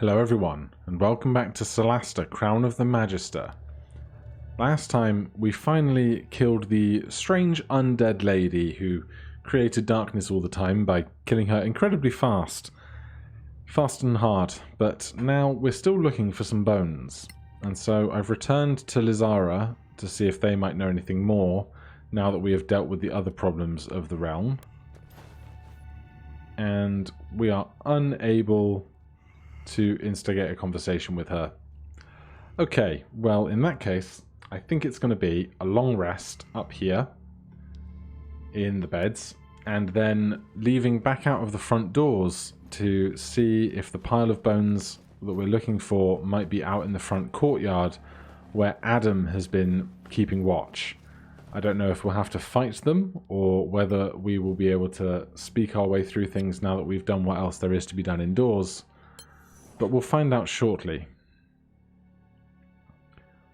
Hello everyone, and welcome back to Solasta Crown of the Magister. Last time, we finally killed the strange undead lady who created darkness all the time by killing her incredibly fast. Fast and hard, but now we're still looking for some bones. And so I've returned to Lizara to see if they might know anything more, now that we have dealt with the other problems of the realm. And we are unable to instigate a conversation with her. Okay, well in that case, I think it's going to be a long rest up here in the beds, and then leaving back out of the front doors to see if the pile of bones that we're looking for might be out in the front courtyard where Adam has been keeping watch. I don't know if we'll have to fight them or whether we will be able to speak our way through things now that we've done what else there is to be done indoors. But we'll find out shortly.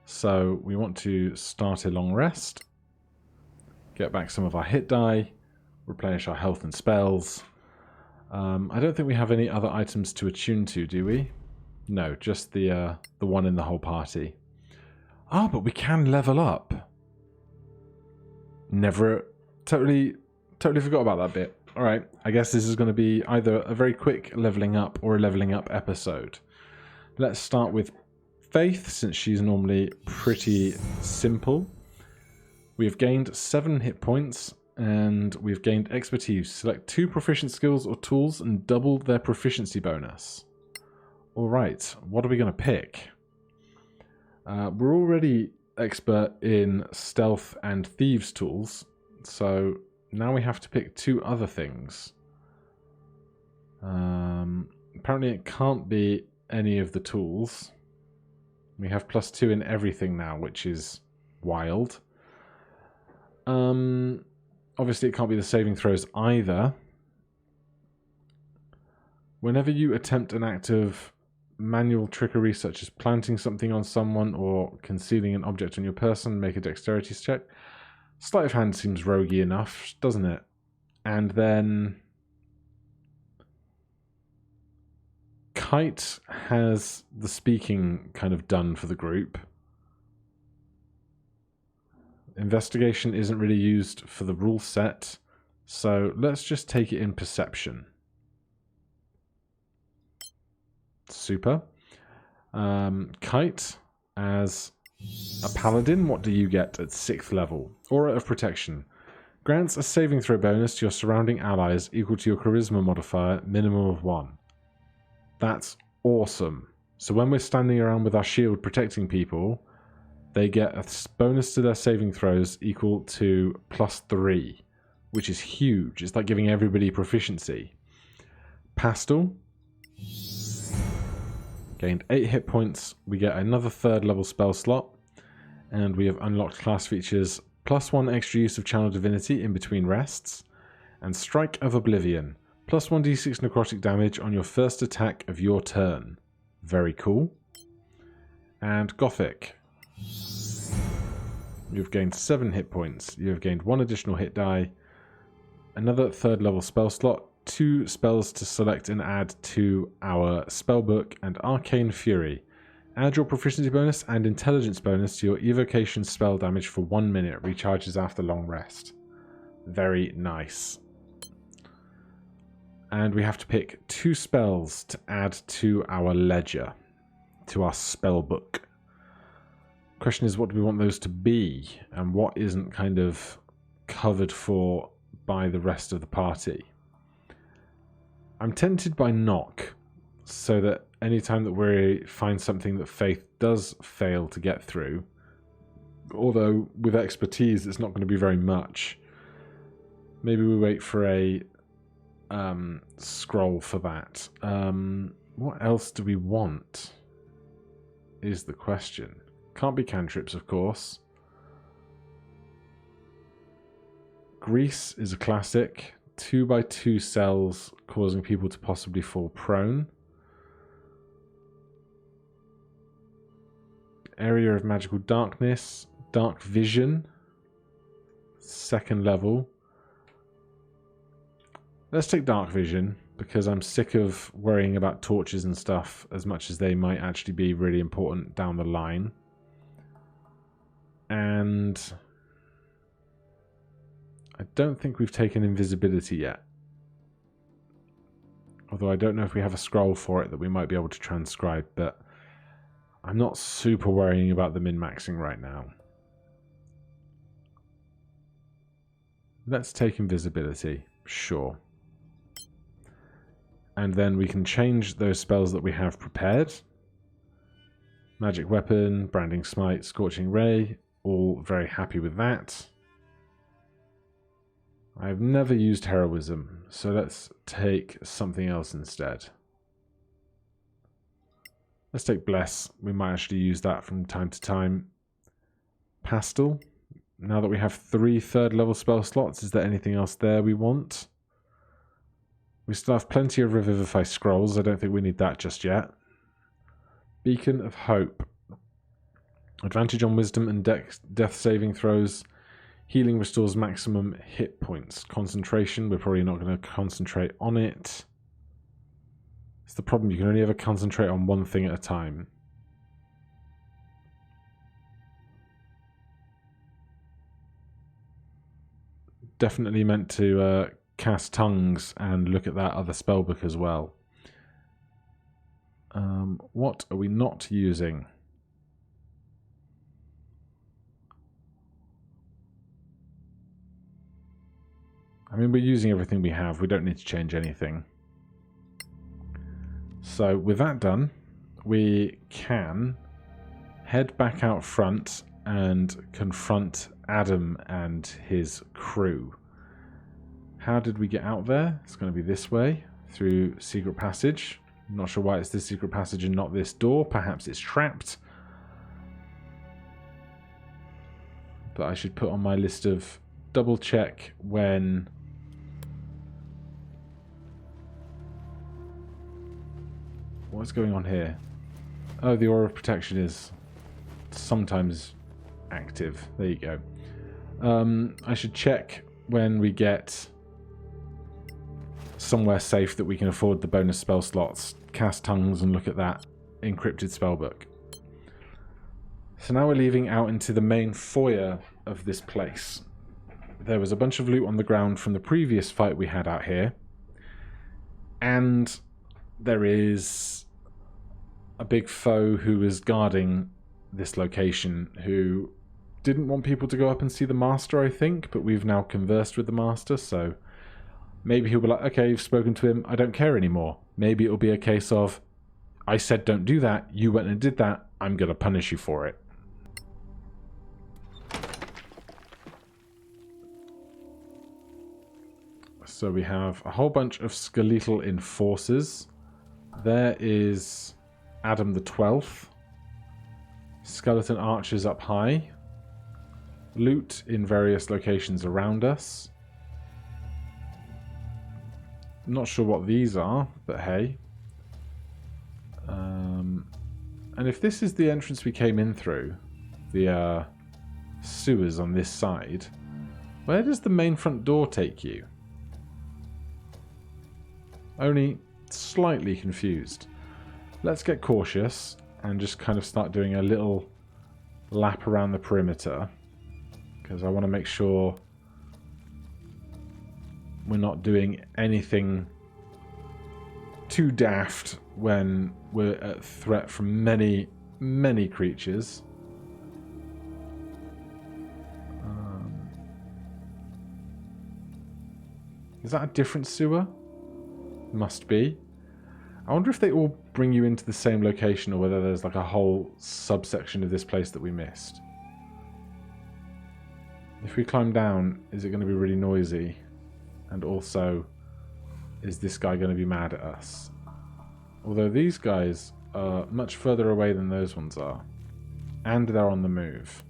So we want to start a long rest, get back some of our hit die, replenish our health and spells. I don't think we have any other items to attune to, do we? No, just the one in the whole party. Ah, but we can level up. Totally forgot about that bit. Alright, I guess this is going to be either a very quick leveling up or a leveling up episode. Let's start with Faith, since she's normally pretty simple. We have gained 7 hit points, and we've gained expertise. Select 2 proficient skills or tools and double their proficiency bonus. Alright, what are we going to pick? We're already expert in stealth and thieves tools, so now we have to pick 2 other things. Apparently it can't be any of the tools. We have +2 in everything now, which is wild. Obviously it can't be the saving throws either. Whenever you attempt an act of manual trickery, such as planting something on someone or concealing an object on your person, make a dexterity check. Sleight of hand seems roguey enough, doesn't it? And then Kite has the speaking kind of done for the group. Investigation isn't really used for the rule set, so let's just take it in perception. Super. Kite, as a paladin, what do you get at 6th level? Aura of Protection. Grants a saving throw bonus to your surrounding allies equal to your charisma modifier, minimum of 1. That's awesome. So when we're standing around with our shield protecting people, they get a bonus to their saving throws equal to +3, which is huge. It's like giving everybody proficiency. Pastel. Gained 8 hit points. We get another 3rd level spell slot. And we have unlocked class features +1 extra use of Channel Divinity in between rests. And Strike of Oblivion. +1d6 necrotic damage on your first attack of your turn. Very cool. And Gothic. You've gained 7 hit points. You have gained 1 additional hit die. Another 3rd level spell slot. 2 spells to select and add to our spellbook, and Arcane Fury. Add your proficiency bonus and intelligence bonus to your evocation spell damage for 1 minute. Recharges after long rest. Very nice. And we have to pick 2 spells to add to our ledger, to our spellbook. Question is, what do we want those to be, and what isn't kind of covered for by the rest of the party? I'm tempted by Knock, so that anytime that we find something that Faith does fail to get through, although with expertise it's not going to be very much, maybe we wait for a scroll for that. What else do we want is the question. Can't be cantrips, of course. Grease is a classic. 2x2 cells causing people to possibly fall prone. Area of Magical Darkness. Dark Vision. 2nd level. Let's take Dark Vision, because I'm sick of worrying about torches and stuff as much as they might actually be really important down the line. And I don't think we've taken invisibility yet. Although I don't know if we have a scroll for it that we might be able to transcribe, but I'm not super worrying about the min-maxing right now. Let's take invisibility, sure. And then we can change those spells that we have prepared. Magic Weapon, Branding Smite, Scorching Ray, all very happy with that. I've never used Heroism, so let's take something else instead. Let's take Bless. We might actually use that from time to time. Pastel. Now that we have 3 third-level spell slots, is there anything else there we want? We still have plenty of Revivify Scrolls. I don't think we need that just yet. Beacon of Hope. Advantage on Wisdom and Death saving throws. Healing restores maximum hit points. Concentration, we're probably not going to concentrate on it. It's the problem, you can only ever concentrate on one thing at a time. Definitely meant to cast Tongues and look at that other spellbook as well. What are we not using? I mean, we're using everything we have. We don't need to change anything. So with that done, we can head back out front and confront Adam and his crew. How did we get out there? It's going to be this way, through secret passage. I'm not sure why it's this secret passage and not this door. Perhaps it's trapped. But I should put on my list of double check when... What's going on here? Oh, the Aura of Protection is sometimes active. There you go. I should check when we get somewhere safe that we can afford the bonus spell slots. Cast Tongues and look at that encrypted spellbook. So now we're leaving out into the main foyer of this place. There was a bunch of loot on the ground from the previous fight we had out here. And there is a big foe who is guarding this location who didn't want people to go up and see the Master, I think, but we've now conversed with the Master, so maybe he'll be like, okay, you've spoken to him, I don't care anymore. Maybe it'll be a case of, I said don't do that, you went and did that, I'm going to punish you for it. So we have a whole bunch of skeletal enforcers. There is Adam the 12th. Skeleton archers up high. Loot in various locations around us. Not sure what these are, but hey. And if this is the entrance we came in through, the sewers on this side, where does the main front door take you? Only slightly confused. Let's get cautious and just kind of start doing a little lap around the perimeter, because I want to make sure we're not doing anything too daft when we're at threat from many, many creatures. Is that a different sewer? Must be. I wonder if they all bring you into the same location or whether there's like a whole subsection of this place that we missed. If we climb down, is it going to be really noisy? And also, is this guy going to be mad at us? Although these guys are much further away than those ones are. And they're on the move.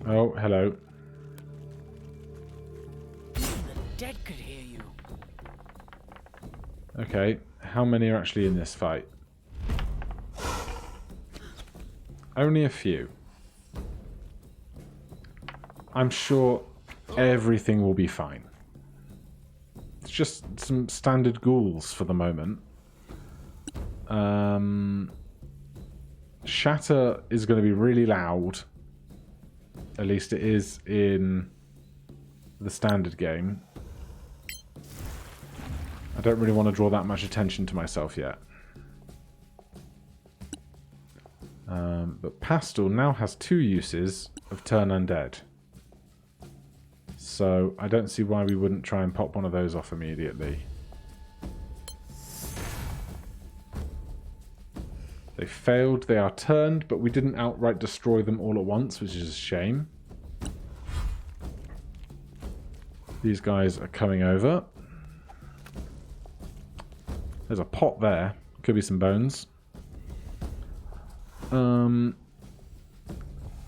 Oh, hello. The dead could hear you. Okay, how many are actually in this fight? Only a few. I'm sure everything will be fine. It's just some standard ghouls for the moment. Shatter is going to be really loud. At least it is in the standard game. I don't really want to draw that much attention to myself yet. But Pastel now has 2 uses of Turn Undead. So I don't see why we wouldn't try and pop one of those off immediately. They failed, they are turned, but we didn't outright destroy them all at once, which is a shame. These guys are coming over. There's a pot there. Could be some bones.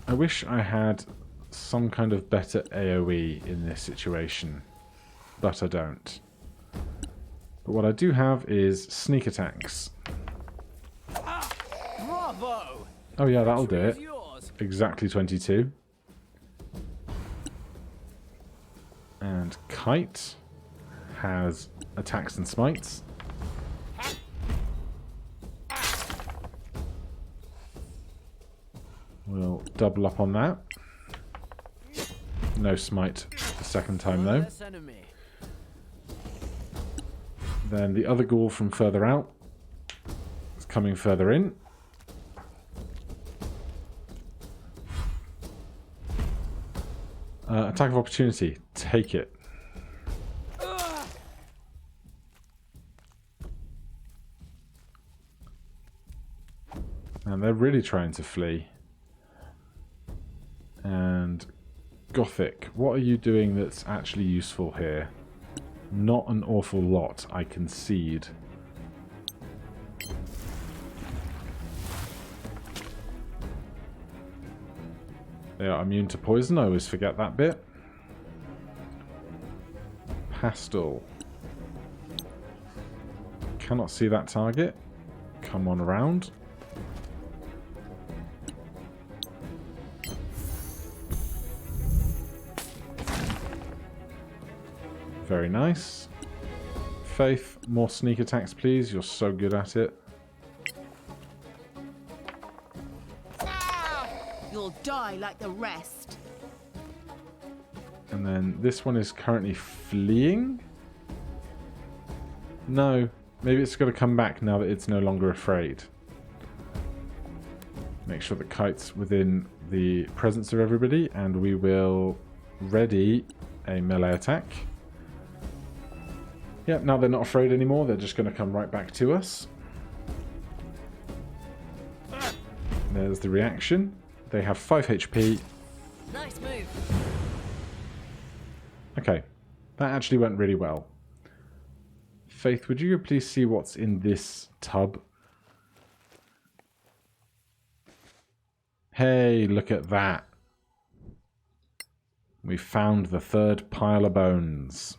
I wish I had some kind of better AoE in this situation, but I don't. But what I do have is sneak attacks. Bravo! Oh yeah, that'll do it. Yours. Exactly 22. And Kite has attacks and smites. We'll double up on that. No smite the second time though. Then the other ghoul from further out is coming further in. Attack of opportunity. Take it. And they're really trying to flee. And Gothic, what are you doing that's actually useful here? Not an awful lot, I concede. They are immune to poison, I always forget that bit. Pastel. Cannot see that target. Come on around. Very nice. Faith, more sneak attacks please, you're so good at it. You'll die like the rest. And then this one is currently fleeing? No, maybe it's got to come back now that it's no longer afraid. Make sure the Kite's within the presence of everybody, and we will ready a melee attack. Yep, now they're not afraid anymore, they're just going to come right back to us. There's the reaction. They have 5 HP. Nice move. Okay, that actually went really well. Faith, would you please see what's in this tub? Hey, look at that. We found the 3rd pile of bones.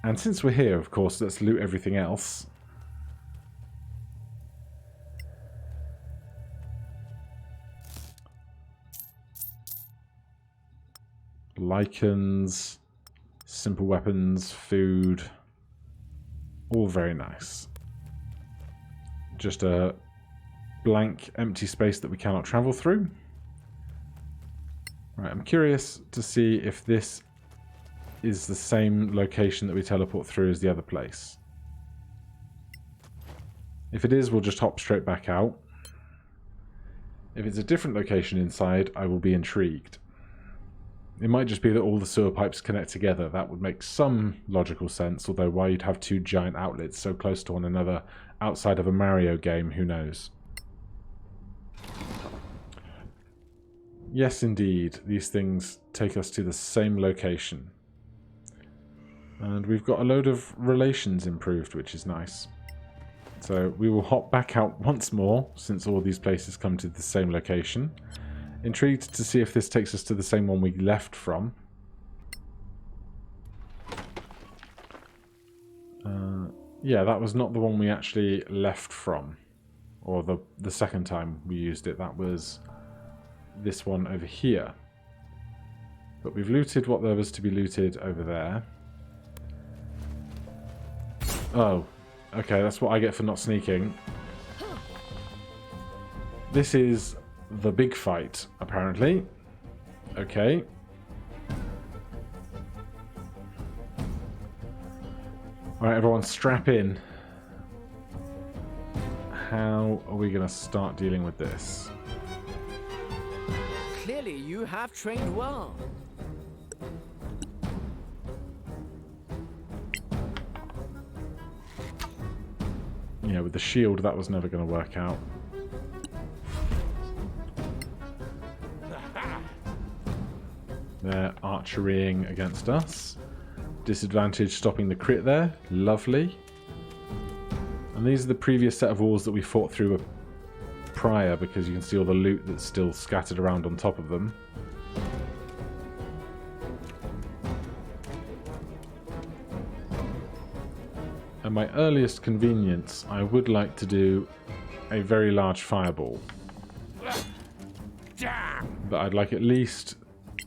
And since we're here, of course, let's loot everything else. Lichens, simple weapons, food, all very nice. Just a blank, empty space that we cannot travel through. Right, I'm curious to see if this is the same location that we teleport through as the other place. If it is, we'll just hop straight back out. If it's a different location inside, I will be intrigued. It might just be that all the sewer pipes connect together. That would make some logical sense, although why you'd have 2 giant outlets so close to one another outside of a Mario game, who knows? Yes, indeed. These things take us to the same location. And we've got a load of relations improved, which is nice. So we will hop back out once more, since all these places come to the same location. Intrigued to see if this takes us to the same one we left from. Yeah, that was not the one we actually left from. Or the second time we used it, that was this one over here. But we've looted what there was to be looted over there. Oh, okay, that's what I get for not sneaking. This is the big fight, apparently. Okay. Alright, everyone, strap in. How are we going to start dealing with this? Clearly, you have trained well. Yeah, with the shield, that was never going to work out. They're archerying against us. Disadvantage stopping the crit there. Lovely. And these are the previous set of walls that we fought through prior, because you can see all the loot that's still scattered around on top of them. At my earliest convenience, I would like to do a very large fireball. But I'd like at least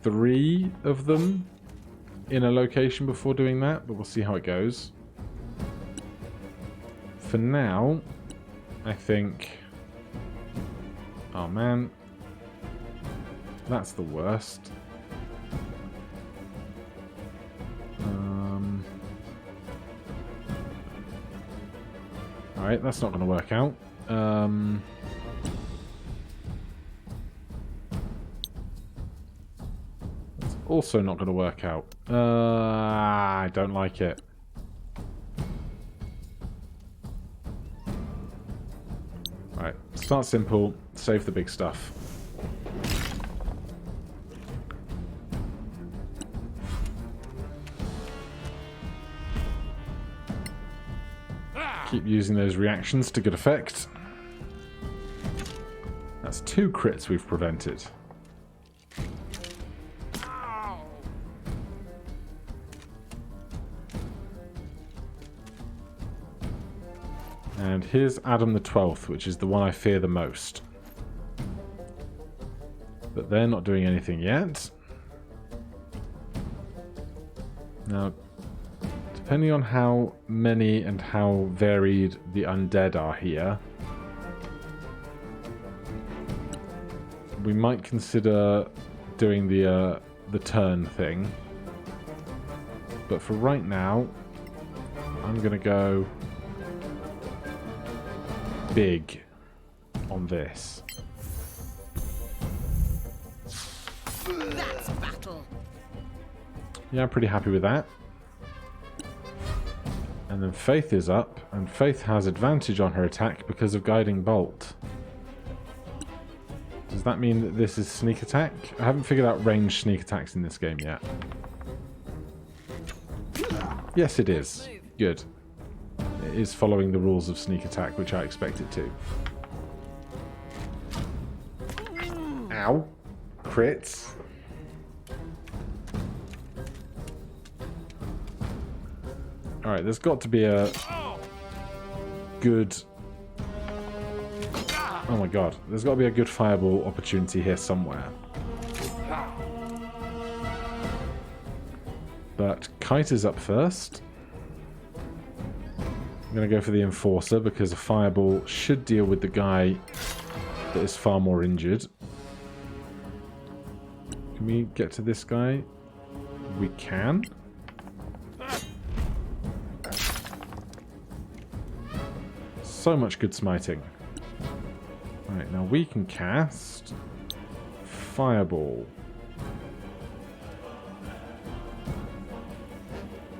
3 of them in a location before doing that, but we'll see how it goes. For now, I think... Oh man. That's the worst. Alright, that's not going to work out. That's also not going to work out. I don't like it. Right, start simple, save the big stuff. Keep using those reactions to good effect. That's 2 crits we've prevented. And here's Adam the 12th, which is the one I fear the most. But they're not doing anything yet. Now, depending on how many and how varied the undead are here, we might consider doing the turn thing. But for right now, I'm going to go big on this. That's battle. Yeah, I'm pretty happy with that. And then Faith is up, and Faith has advantage on her attack because of Guiding Bolt. Does that mean that this is sneak attack? I haven't figured out ranged sneak attacks in this game yet. Yes, it is. Good. It is following the rules of sneak attack, which I expect it to. Ow. Crits. Alright, there's got to be a good... Oh my god. There's got to be a good fireball opportunity here somewhere. But Kite is up first. I'm going to go for the Enforcer because a fireball should deal with the guy that is far more injured. Can we get to this guy? We can. So much good smiting. Right, now we can cast Fireball.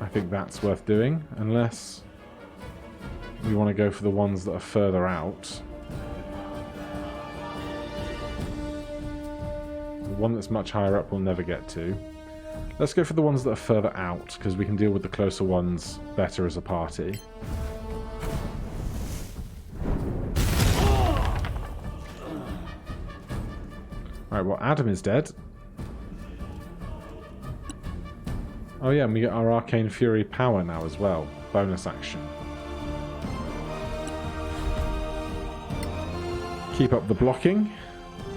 I think that's worth doing, unless we want to go for the ones that are further out. The one that's much higher up we'll never get to. Let's go for the ones that are further out, because we can deal with the closer ones better as a party. Right, well, Adam is dead. Oh yeah, and we get our Arcane Fury power now as well. Bonus action. Keep up the blocking.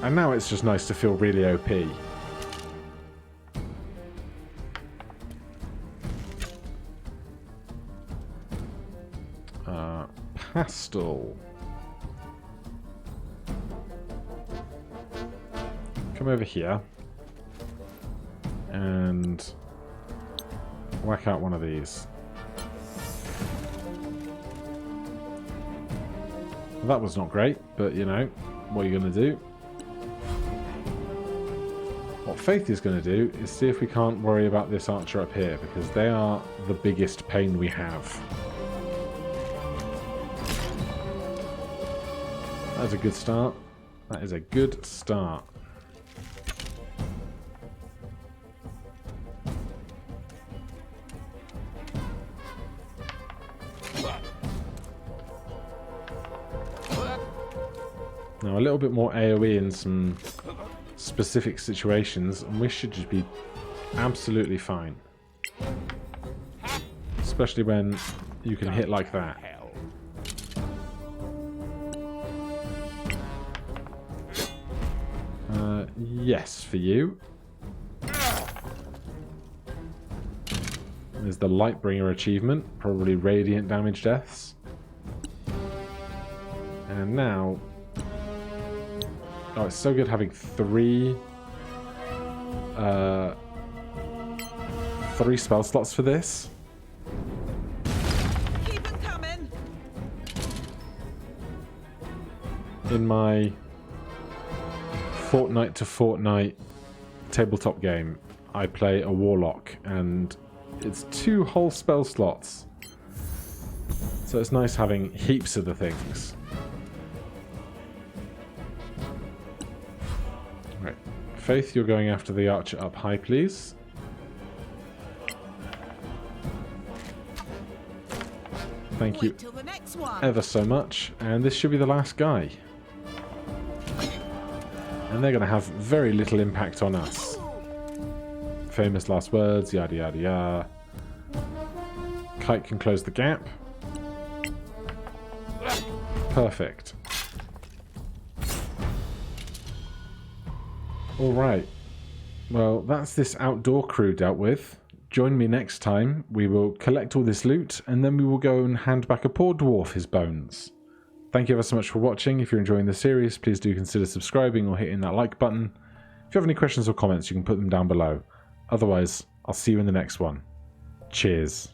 And now it's just nice to feel really OP. Pastel. Come over here. And whack out one of these. Well, that was not great, but you know, what are you going to do? What Faith is going to do is see if we can't worry about this archer up here, because they are the biggest pain we have. That's a good start. That is a good start. Now a little bit more AoE in some specific situations and we should just be absolutely fine. Especially when you can hit like that. Yes, for you. There's the Lightbringer achievement, probably radiant damage deaths. And now... Oh, it's so good having three spell slots for this. Keep them coming. In my fortnight to fortnight tabletop game, I play a warlock, and it's 2 whole spell slots. So it's nice having heaps of the things. Right, Faith, you're going after the archer up high, please. Thank you Till the next one. ever so much, and this should be the last guy. And they're going to have very little impact on us. Famous last words, yada yada yada. Kite can close the gap. Perfect. Alright. Well, that's this outdoor crew dealt with. Join me next time. We will collect all this loot, and then we will go and hand back a poor dwarf his bones. Thank you ever so much for watching. If you're enjoying the series, please do consider subscribing or hitting that like button. If you have any questions or comments, you can put them down below. Otherwise, I'll see you in the next one. Cheers.